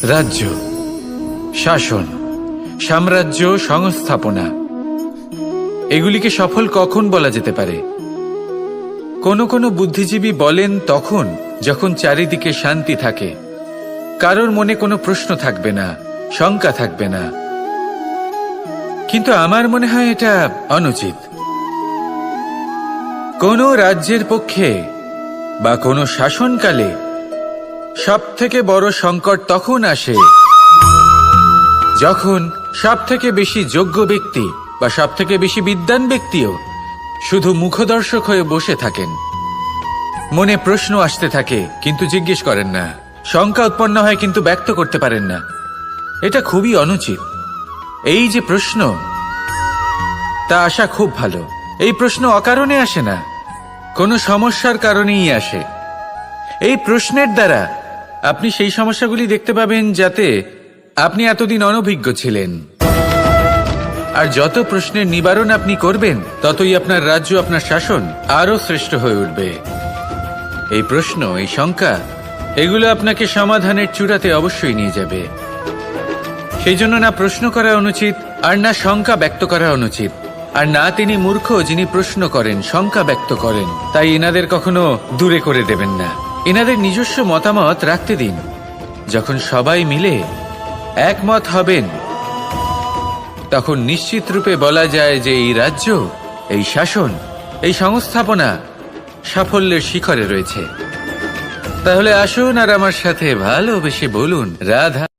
রাজ্য, শাসন, সাম্রাজ্য, সংস্থাপনা, এগুলিকে সফল কখন বলা যেতে পারে? কোনো কোনো বুদ্ধিজীবী বলেন তখন যখন চারিদিকে শান্তি থাকে, কারোর মনে কোনো প্রশ্ন থাকবে না, শঙ্কা থাকবে না। কিন্তু আমার মনে হয় এটা অনুচিত। কোনো রাজ্যের পক্ষে বা কোনো শাসনকালে সবথেকে বড় সংকট তখন আসে যখন সবথেকে বেশি যোগ্য ব্যক্তি বা সবথেকে বেশি বিদ্বান ব্যক্তিও শুধু মুখদর্শক হয়ে বসে থাকেন। মনে প্রশ্ন আসতে থাকে কিন্তু জিজ্ঞেস করেন না, শঙ্কা উৎপন্ন হয় কিন্তু ব্যক্ত করতে পারেন না। এটা খুবই অনুচিত। এই যে প্রশ্ন, তা আসা খুব ভালো। এই প্রশ্ন অকারণে আসে না, কোনো সমস্যার কারণেই আসে। এই প্রশ্নের দ্বারা আপনি সেই সমস্যাগুলি দেখতে পাবেন যাতে আপনি এতদিন অনভিজ্ঞ ছিলেন। আর যত প্রশ্নের নিবারণ আপনি করবেন, ততই আপনার রাজ্য, আপনার শাসন আরো শ্রেষ্ঠ হয়ে উঠবে। এই প্রশ্ন, এই শঙ্কা, এগুলো আপনাকে সমাধানের চূড়াতে অবশ্যই নিয়ে যাবে। সেই জন্য না প্রশ্ন করা অনুচিত, আর না শঙ্কা ব্যক্ত করা অনুচিত, আর না তিনি মূর্খ যিনি প্রশ্ন করেন, শঙ্কা ব্যক্ত করেন। তাই এনাদের কখনো দূরে করে দেবেন না। এনাদের নিজস্ব মতামত রাখতে দিন। যখন সবাই মিলে একমত হবেন, তখন নিশ্চিত রূপে বলা যায় যে এই রাজ্য, এই শাসন, এই সংস্থাপনা সাফল্যের শিখরে রয়েছে। তাহলে আসুন আর আমার সাথে ভালোবেসে বলুন, রাধা।